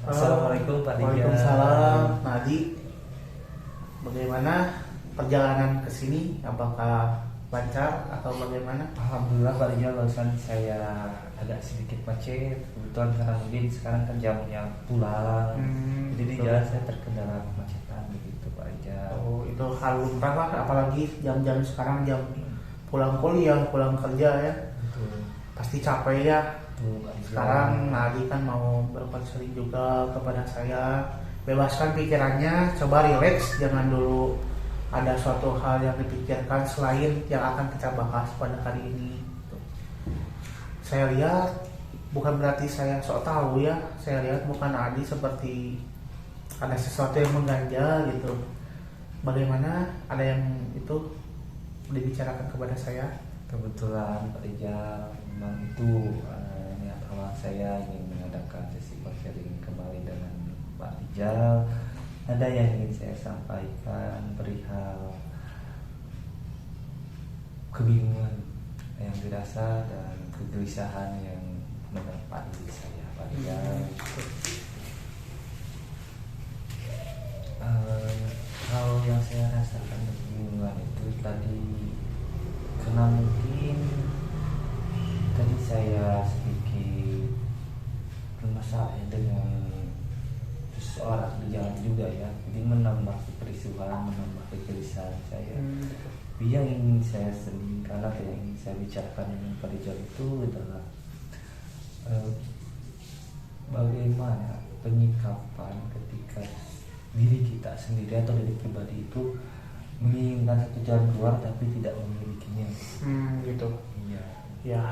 Assalamualaikum Pak Rijal. Waalaikumsalam, Nadi. Bagaimana perjalanan ke sini? Apakah lancar atau bagaimana? Alhamdulillah Pak Rijal, barusan saya agak sedikit macet. Kebetulan karena mungkin sekarang kan jamnya pulang, jadi di jalan saya terkendala kemacetan begitu Pak Rijal. Oh, itu hal lumrah lah, apalagi jam-jam sekarang jam pulang kuliah, pulang kerja ya. Betul. Pasti capek ya. Betul Pak Rijal. Sekarang Nadi kan mau berkonseling juga kepada saya. Bebaskan pikirannya, coba rileks, jangan dulu ada suatu hal yang dipikirkan selain yang akan kita bahas pada hari ini. Saya lihat bukan berarti saya sok tahu ya. Saya lihat bukan Adi seperti ada sesuatu yang mengganjal gitu. Bagaimana, ada yang itu dibicarakan kepada saya? Kebetulan Pak Rijal, memang itu niat awal saya ingin mengadakan sesi konseling kembali dengan Pak Rijal. Ada yang ingin saya sampaikan perihal kebingungan yang dirasa dan kegelisahan yang menerpa diri saya, Pak Rijal. Hal yang saya rasakan kebingungan itu tadi karena mungkin tadi saya sedikit bermasalah dengan seseorang di jalan juga ya, jadi menambah kerisauan, menambah kegelisahan saya. Yang ingin saya sendirikan atau yang ingin saya bicarakan dengan Pak Rijal itu adalah bagaimana penyikapan ketika diri kita sendiri atau diri pribadi itu menginginkan satu jalan keluar tapi tidak memilikinya. Gitu. Iya. Ya,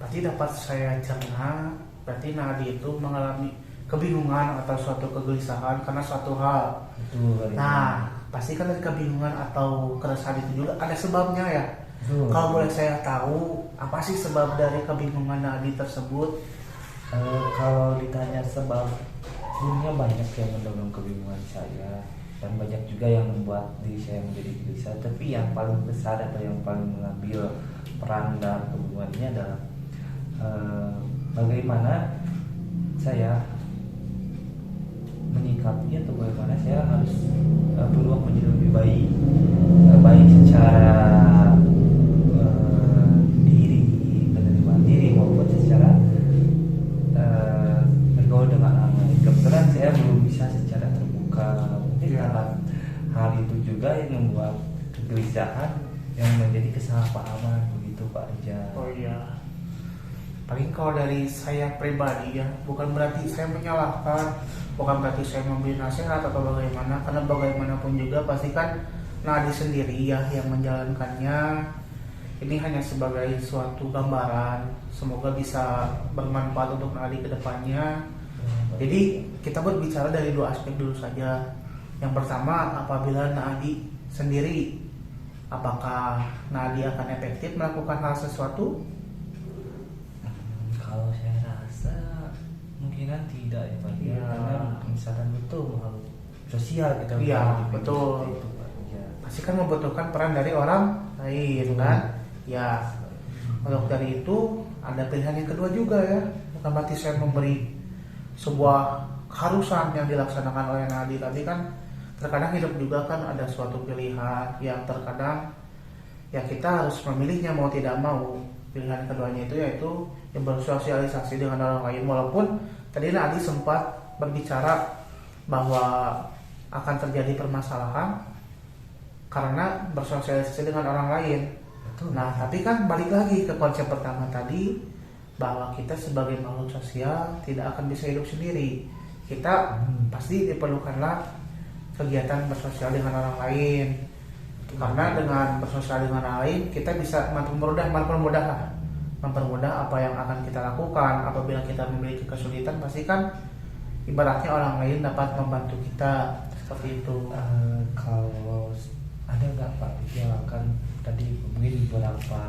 berarti dapat saya cerna, berarti Nadi itu mengalami kebingungan atau suatu kegelisahan karena suatu hal. Betul. Nah, pasti kan dari kebingungan atau keresahan itu juga ada sebabnya ya. Betul. Kalau boleh saya tahu, apa sih sebab dari kebingungan Nadi tersebut? Kalau ditanya sebab, sebenarnya banyak yang mendorong kebingungan saya dan banyak juga yang membuat diri saya menjadi gelisah. Tapi yang paling besar atau yang paling mengambil peran dalam kebingungan ini adalah bagaimana saya menyikapi atau bagaimana saya harus berubah menjadi lebih baik, baik secara diri, penerimaan diri maupun secara bergaul dengan orang lain. Kebetulan saya belum bisa secara terbuka, mungkin karena hal itu juga yang membuat kegelisahan yang menjadi kesalahpahaman begitu Pak Rijal. Oh iya. Paling kalau dari saya pribadi ya, bukan berarti saya menyalahkan, bukan berarti saya memberi nasihat atau bagaimana, karena bagaimanapun juga pasti kan Nadi sendiri ya yang menjalankannya. Ini hanya sebagai suatu gambaran, semoga bisa bermanfaat untuk Nadi ke depannya. Jadi kita berbicara dari dua aspek dulu saja. Yang pertama, apabila Nadi sendiri, apakah Nadi akan efektif melakukan hal sesuatu? Kalau saya rasa mungkinan tidak ya Pak Rijal, karena misalkan betul hal sosial kita betul. Itu, Pak Rijal. Pasti kan membutuhkan peran dari orang lain kan? Ya, untuk dari itu ada pilihan yang kedua juga ya. Bukan berarti saya memberi sebuah keharusan yang dilaksanakan oleh Nadi, tapi kan terkadang hidup juga kan ada suatu pilihan yang terkadang ya kita harus memilihnya mau tidak mau. Pilihan keduanya itu yaitu yang bersosialisasi dengan orang lain, walaupun tadi Nadi sempat berbicara bahwa akan terjadi permasalahan karena bersosialisasi dengan orang lain. Betul. Nah, tapi kan balik lagi ke konsep pertama tadi, bahwa kita sebagai makhluk sosial tidak akan bisa hidup sendiri. Kita pasti diperlukanlah kegiatan bersosial dengan orang lain. Karena dengan bersosial dengan orang lain kita bisa mempermudah apa yang akan kita lakukan. Apabila kita memiliki kesulitan, pasti kan ibaratnya orang lain dapat membantu kita seperti itu. Kalau ada nggak Pak Rijal kan tadi mungkin beberapa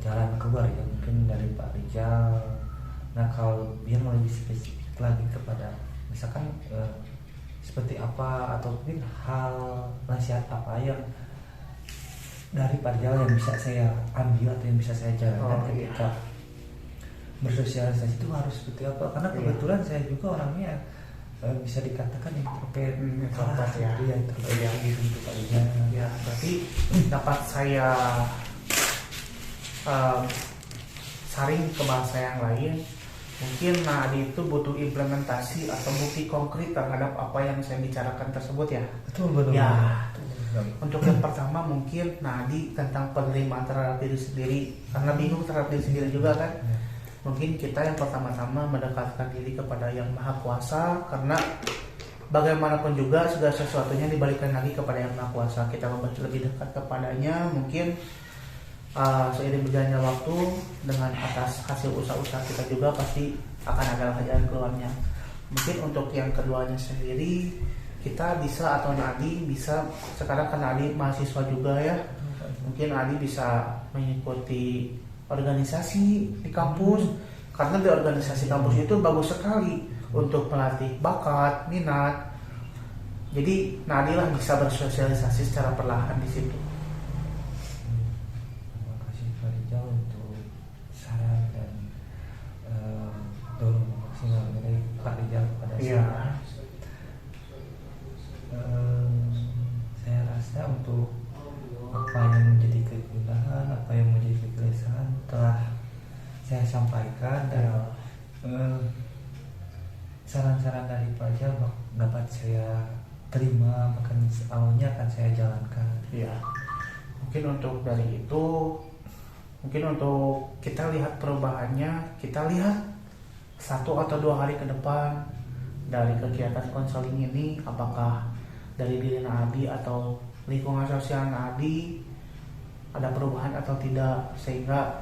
jalan keluar ya mungkin dari Pak Rijal. Nah kalau biar lebih spesifik lagi kepada misalkan seperti apa atau mungkin hal nasihat apa yang dari Pak Rijal yang bisa saya ambil atau yang bisa saya jalankan ketika bersosialisasi itu harus seperti apa, karena kebetulan saya juga orangnya bisa dikatakan introvert, ya. Iya, gitu kalinya. Ya, berarti dapat saya saring ke bahasa yang lain. Mungkin Adi itu butuh implementasi atau bukti konkret terhadap apa yang saya bicarakan tersebut ya. Betul, betul. Ya. Untuk yang pertama mungkin Adi tentang penerimaan terhadap diri sendiri, karena bingung terhadap diri sendiri juga kan. Mungkin kita yang pertama-tama mendekatkan diri kepada yang Maha Kuasa, karena bagaimanapun juga segala sesuatunya dibalikan lagi kepada yang Maha Kuasa. Kita lebih dekat kepadanya, mungkin seiring berjalannya waktu dengan atas hasil usaha-usaha kita juga pasti akan ada jalan keluarnya. Mungkin untuk yang keduanya sendiri, kita bisa atau Nadi bisa, sekarang kan Nadi mahasiswa juga ya, mungkin Nadi bisa mengikuti organisasi di kampus, karena di organisasi kampus itu bagus sekali untuk melatih bakat, minat. Jadi Nadi lah bisa bersosialisasi secara perlahan di situ. Terima kasih Pak Rijal untuk saran dan dorong maksimal dari Pak Rijal kepada saya. Saya rasa untuk apa yang menjadi kegundahan, apa yang menjadi kegelisahan telah saya sampaikan, dan saran-saran dari Pak Rijal dapat saya terima, bahkan awalnya akan saya jalankan. Ya, mungkin untuk dari itu, mungkin untuk kita lihat perubahannya, kita lihat 1 atau 2 hari ke depan dari kegiatan konseling ini, apakah dari diri Adi atau lingkungan sosial Adi ada perubahan atau tidak, sehingga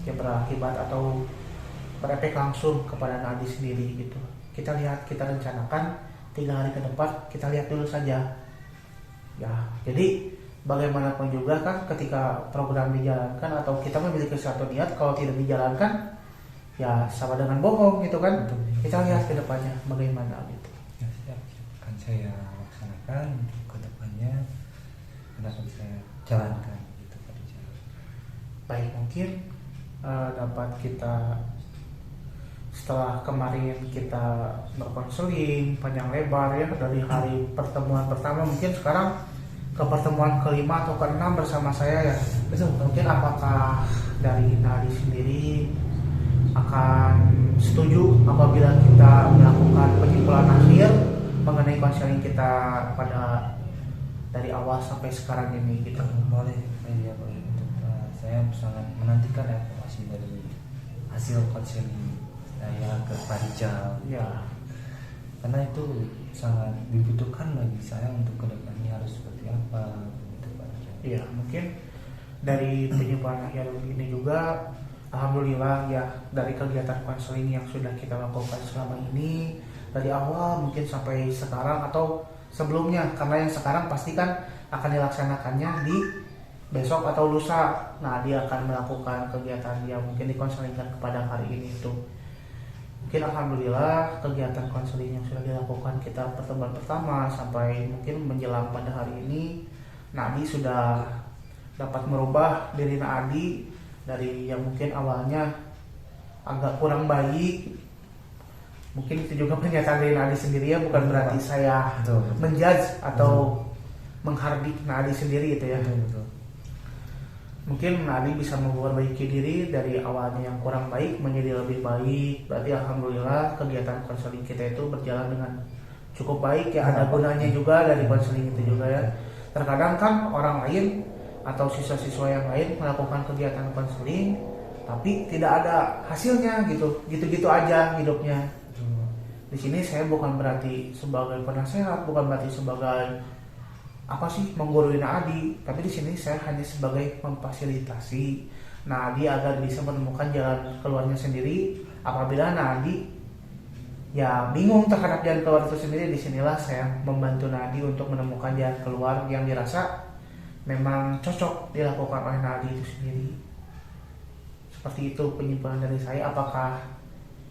ya berakibat atau berefek langsung kepada Adi sendiri gitu. Kita lihat, kita rencanakan 3 hari ke depan, kita lihat dulu saja ya. Jadi bagaimanapun juga kan ketika program dijalankan atau kita memiliki suatu niat, kalau tidak dijalankan ya sama dengan bohong gitu kan. Betul. Kita lihat ke depannya bagaimana gitu. Ya, siap. Akan saya laksanakan untuk kedepannya, dan akan saya jalankan gitu Pak Rijal. Baik, mungkin dapat kita, setelah kemarin kita berkonseling panjang lebar ya dari hari pertemuan pertama, mungkin sekarang ke pertemuan ke-5 atau ke-6 bersama saya ya. Betul. Mungkin apakah dari Nadi sendiri akan setuju apabila kita melakukan penyimpulan akhir mengenai konseling kita pada dari awal sampai sekarang ini gitu? Boleh, ya boleh. Untuk saya sangat menantikan informasi dari hasil konseling saya ke Pak Rijal. Ya, Karena itu sangat dibutuhkan bagi saya untuk kedepannya harus seperti apa gitu Pak Rijal. iya, mungkin dari penyimpulan akhir ini juga alhamdulillah ya, dari kegiatan konseling yang sudah kita lakukan selama ini dari awal mungkin sampai sekarang atau sebelumnya, karena yang sekarang pasti kan akan dilaksanakannya di besok atau lusa. Nah, dia akan melakukan kegiatan yang mungkin dikonselingkan kepada hari ini itu. Mungkin alhamdulillah kegiatan konseling yang sudah dilakukan kita pertemuan pertama sampai mungkin menjelang pada hari ini, Nadi sudah dapat merubah diri Nadi dari yang mungkin awalnya agak kurang baik. Mungkin itu juga pernyataan dari Nadi sendiri ya, bukan berarti saya menjudge atau menghardik Nadi sendiri gitu ya. Betul. Mungkin Nadi bisa memperbaiki diri dari awalnya yang kurang baik menjadi lebih baik. Berarti alhamdulillah kegiatan konseling kita itu berjalan dengan cukup baik ya. Ada gunanya juga dari konseling itu juga ya. Terkadang kan orang lain atau siswa-siswa yang lain melakukan kegiatan konseling tapi tidak ada hasilnya gitu aja hidupnya. Di sini saya bukan berarti sebagai penasehat, bukan berarti sebagai menggurui Nadi, tapi di sini saya hanya sebagai memfasilitasi Nadi agar bisa menemukan jalan keluarnya sendiri. Apabila Nadi ya bingung terhadap jalan keluar itu sendiri, disinilah saya membantu Nadi untuk menemukan jalan keluar yang dirasa memang cocok dilakukan oleh Nadi itu sendiri. Seperti itu penyimpulan dari saya. Apakah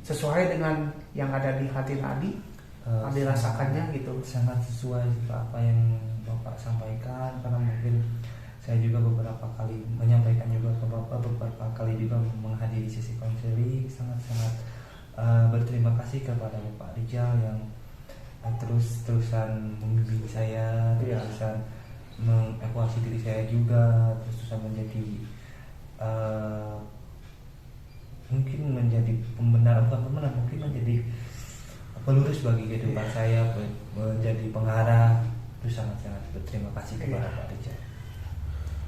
sesuai dengan yang ada di hati Nadi, dirasakannya gitu? Sangat sesuai apa yang Bapak sampaikan, karena mungkin Saya juga beberapa kali menyampaikan juga ke Bapak, beberapa kali juga menghadiri sesi konseling. Sangat-sangat berterima kasih kepada Bapak Rijal yang terus-terusan membimbing saya, terus-terusan mengevaluasi diri saya juga, terus-terusan menjadi mungkin menjadi pembenar, bukan pembenar, mungkin menjadi pelurus bagi kehidupan saya, menjadi pengarah. Itu sangat-sangat berterima kasih kepada Pak Rijal.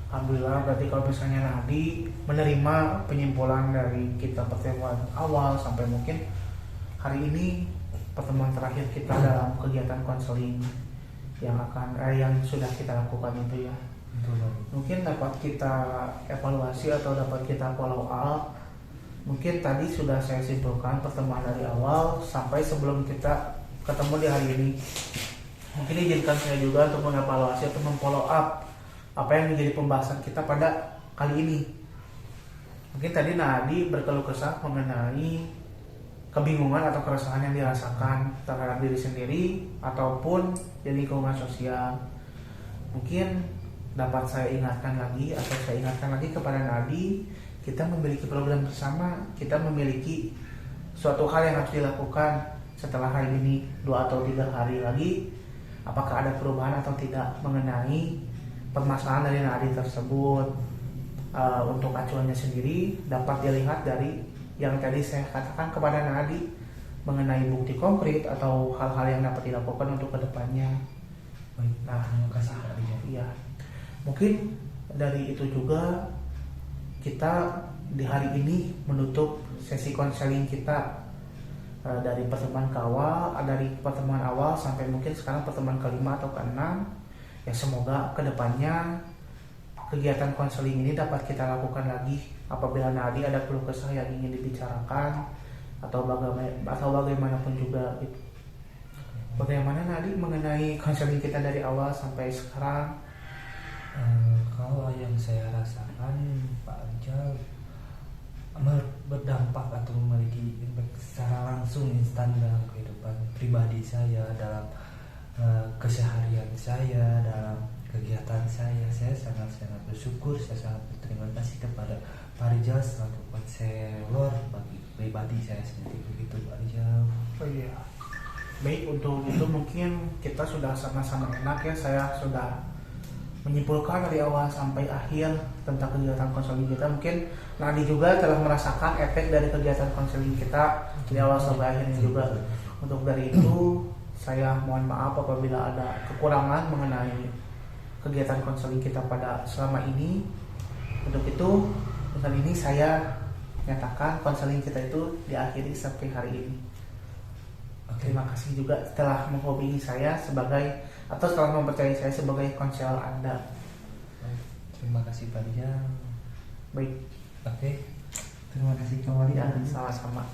Alhamdulillah, berarti kalau misalnya Nadi menerima penyimpulan dari kita pertemuan awal sampai mungkin hari ini pertemuan terakhir kita dalam kegiatan konseling yang sudah kita lakukan itu ya. Mungkin dapat kita evaluasi atau dapat kita follow up. Mungkin tadi sudah saya simpulkan pertemuan dari awal sampai sebelum kita ketemu di hari ini. Mungkin izinkan saya juga untuk mengevaluasi atau memfollow up apa yang menjadi pembahasan kita pada kali ini. Mungkin tadi Nadi berkeluh kesah mengenai kebingungan atau keresahan yang dirasakan terhadap diri sendiri ataupun di lingkungan sosial. Mungkin dapat saya ingatkan lagi kepada Nadi, kita memiliki program bersama, kita memiliki suatu hal yang harus dilakukan setelah hari ini 2 atau 3 hari lagi. Apakah ada perubahan atau tidak mengenai permasalahan dari Nadi tersebut. Untuk acuannya sendiri dapat dilihat dari yang tadi saya katakan kepada Nadi mengenai bukti konkret atau hal-hal yang dapat dilakukan untuk kedepannya. Nah, terima kasih Pak Rijal. Iya, mungkin dari itu juga kita di hari ini menutup sesi konseling kita dari pertemuan awal sampai mungkin sekarang pertemuan kelima atau keenam. Ya, semoga kedepannya kegiatan konseling ini dapat kita lakukan lagi apabila Nadi ada keluh kesah yang ingin dibicarakan atau bagaimanapun juga gitu. Bagaimana Nadi mengenai konseling kita dari awal sampai sekarang? Kalau yang saya rasakan Pak Rijal berdampak atau memiliki impact secara langsung instan dalam kehidupan pribadi saya, dalam keseharian saya, dalam kegiatan saya. Saya sangat-sangat bersyukur, saya sangat berterima kasih kepada Pak Rijal selaku konselor bagi pribadi saya sendiri. Begitu Pak Rijal. Oh iya. Baik, untuk itu mungkin kita sudah sama-sama enak ya. Saya sudah menyimpulkan dari awal sampai akhir tentang kegiatan konseling kita. Mungkin Nadi juga telah merasakan efek dari kegiatan konseling kita dari awal sampai akhirnya juga. Untuk dari itu saya mohon maaf apabila ada kekurangan mengenai kegiatan konseling kita pada selama ini. Untuk itu dengan ini saya nyatakan konseling kita itu diakhiri sampai hari ini. Terima kasih juga telah menghubungi saya telah mempercayai saya sebagai konselor Anda. Terima kasih Pak Rijal. Baik. Oke. Terima kasih kembali. Ya, sama-sama.